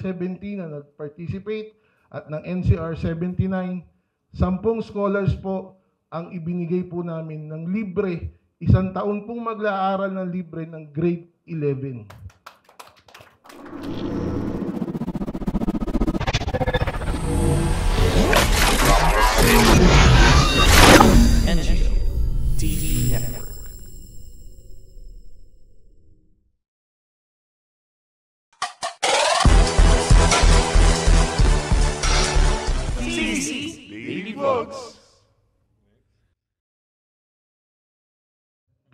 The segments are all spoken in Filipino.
17 na nag-participate at ng NCR 79, 10 scholars po ang ibinigay po namin ng libre, isang taon pong mag-aaral ng libre ng grade 11. NGO TV Network.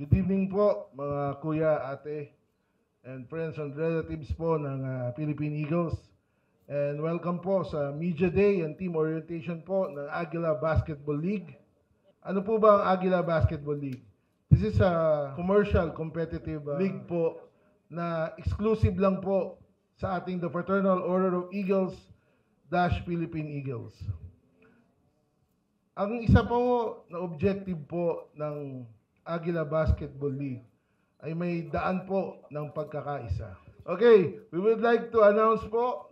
Good evening po mga kuya, ate, and friends and relatives po ng Philippine Eagles. And welcome po sa Media Day and Team Orientation po ng Aguila Basketball League. Ano po ba ang Aguila Basketball League? This is a commercial competitive league po na exclusive lang po sa ating The Fraternal Order of Eagles - Philippine Eagles. Ang isa po na objective po ng Aguila Basketball League ay may daan po ng pagkakaisa. Okay, we would like to announce po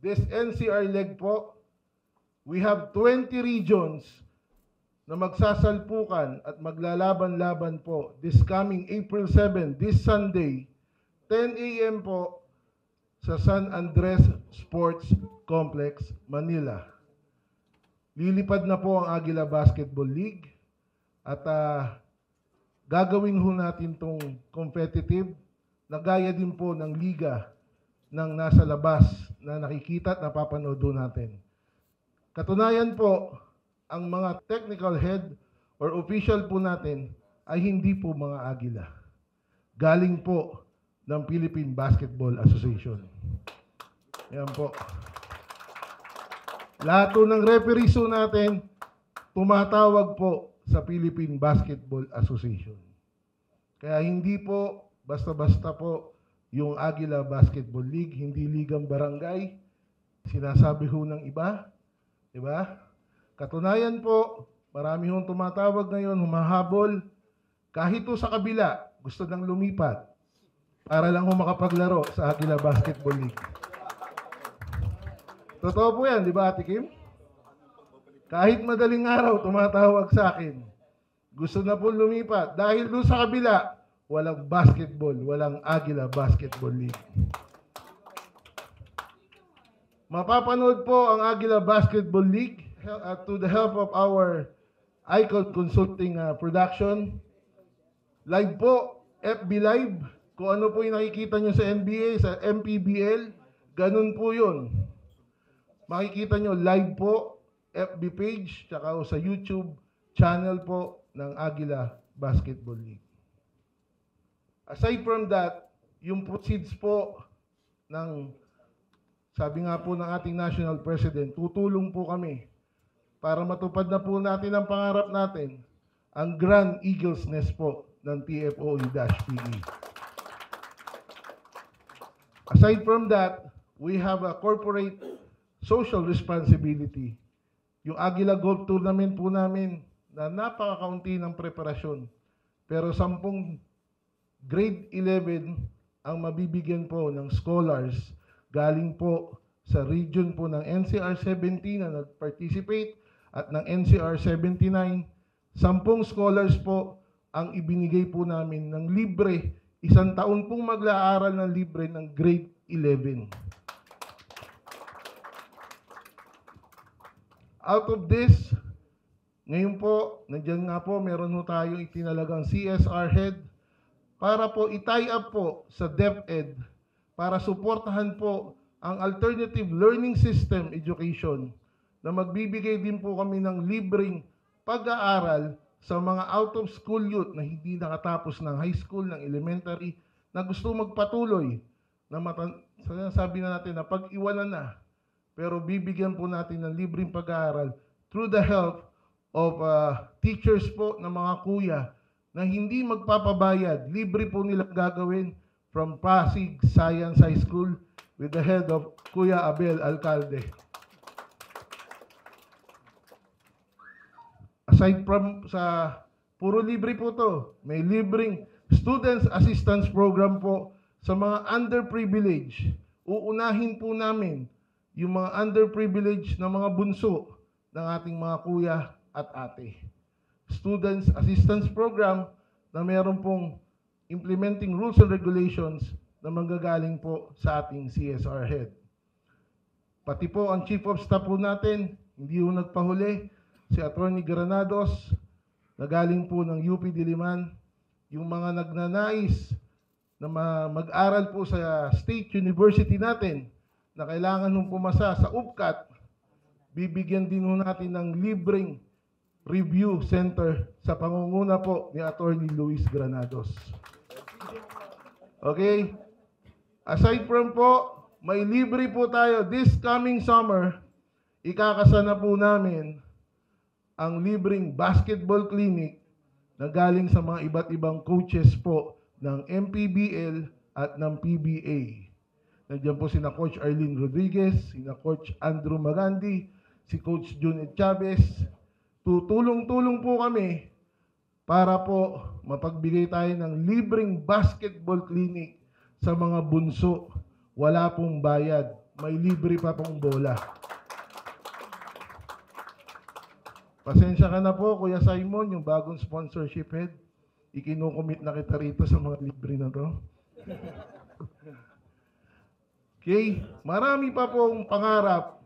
this NCR leg po. We have 20 regions na magsasalpukan at maglalaban-laban po this coming April 7, this Sunday, 10 a.m. po sa San Andres Sports Complex, Manila. Lilipad na po ang Aguila Basketball League at gagawin ho natin tong competitive na gaya din po ng liga ng nasa labas na nakikita at napapanood natin. Katunayan po, ang mga technical head or official po natin ay hindi po mga Agila. Galing po ng Philippine Basketball Association. Yan po. Lahat po ng referees po natin tumatawag po sa Philippine Basketball Association. Kaya hindi po basta-basta po yung Aguila Basketball League, hindi ligang barangay, sinasabi ho ng iba, di ba? Katunayan po, marami hong tumatawag ngayon, humahabol, kahit po sa kabila, gusto nang lumipat, para lang ho makapaglaro sa Aguila Basketball League. Totoo po yan, di ba Ate Kim? Kahit madaling araw, tumatawag sa akin. Gusto na po lumipat. Dahil doon sa kabila, walang basketball, walang Aguila Basketball League. Mapapanood po ang Aguila Basketball League to the help of our Icon Consulting Production. Live po, FB Live. Kung ano po yung nakikita nyo sa NBA, sa MPBL, ganun po yun. Makikita nyo live po, FB page, tsaka sa YouTube channel po ng Aguila Basketball League. Aside from that, yung proceeds po ng, sabi nga po ng ating National President, tutulong po kami para matupad na po natin ang pangarap natin, ang Grand Eagles Nest po ng TFOE-PE. Aside from that, we have a corporate social responsibility. Yung Aguila Golf Tournament po namin na napakakaunti ng preparasyon. Pero 10 grade 11 ang mabibigyan po ng scholars galing po sa region po ng NCR 17 na nag-participate at ng NCR 79. 10 scholars po ang ibinigay po namin ng libre, isang taon pong mag-aaral ng libre ng grade 11. Out of this, ngayon po, nandiyan nga po, meron ho tayong itinalagang CSR head para po i-tie up po sa DepEd para suportahan po ang alternative learning system education na magbibigay din po kami ng libreng pag-aaral sa mga out-of-school youth na hindi nakatapos ng high school, ng elementary, na gusto magpatuloy na sabi na natin na pag-iwanan na. Pero bibigyan po natin ng libreng pag-aaral through the help of teachers po ng mga kuya na hindi magpapabayad. Libre po nilang gagawin from Pasig Science High School with the head of Kuya Abel Alcalde. Aside from sa puro libre po to, may libreng Students Assistance Program po sa mga underprivileged uunahin po namin yung mga underprivileged na mga bunso ng ating mga kuya at ate. Students Assistance Program na meron pong implementing rules and regulations na manggagaling po sa ating CSR head. Pati po ang Chief of Staff po natin, hindi po nagpahuli, si Attorney Granados, na galing po ng UP Diliman, yung mga nagnanais na mag-aral po sa State University natin na kailangan nung pumasa sa UPCAT, bibigyan din natin ng libreng review center sa pangunguna po ni Attorney Luis Granados. Okay? Aside from po, may libre po tayo this coming summer, ikakasa na po namin ang libreng basketball clinic na galing sa mga iba't ibang coaches po ng MPBL at ng PBA. Nandiyan po sina Coach Arlene Rodriguez, sina Coach Andrew Magandi, si Coach Jun Chavez. Tutulong-tulong po kami para po mapagbigay tayo ng libreng basketball clinic sa mga bunso. Wala pong bayad. May libre pa pong bola. Pasensya ka na po, Kuya Simon, yung bagong sponsorship head. Ikinukumit na kita rito sa mga libre na to. Okay? Marami pa pong pangarap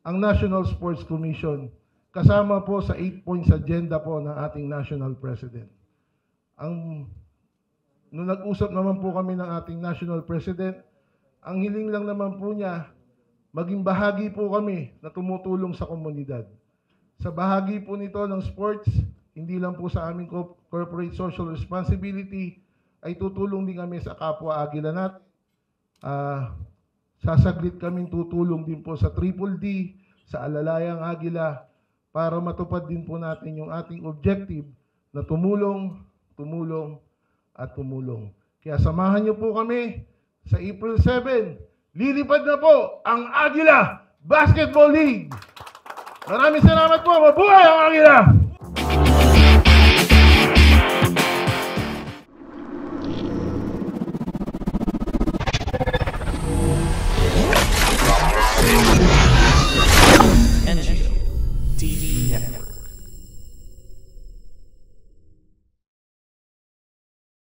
ang National Sports Commission kasama po sa 8 points agenda po ng ating National President. Nung nag-usap naman po kami ng ating National President, ang hiling lang naman po niya, maging bahagi po kami na tumutulong sa komunidad. Sa bahagi po nito ng sports, hindi lang po sa aming corporate social responsibility, ay tutulong din kami sa kapwa Agila natin. Sasaglit kaming tutulong din po sa Triple D, sa Alalayang Agila, para matupad din po natin yung ating objective na tumulong, tumulong, at tumulong. Kaya samahan niyo po kami sa April 7. Lilipad na po ang Agila Basketball League. Maraming salamat po. Mabuhay ang Agila!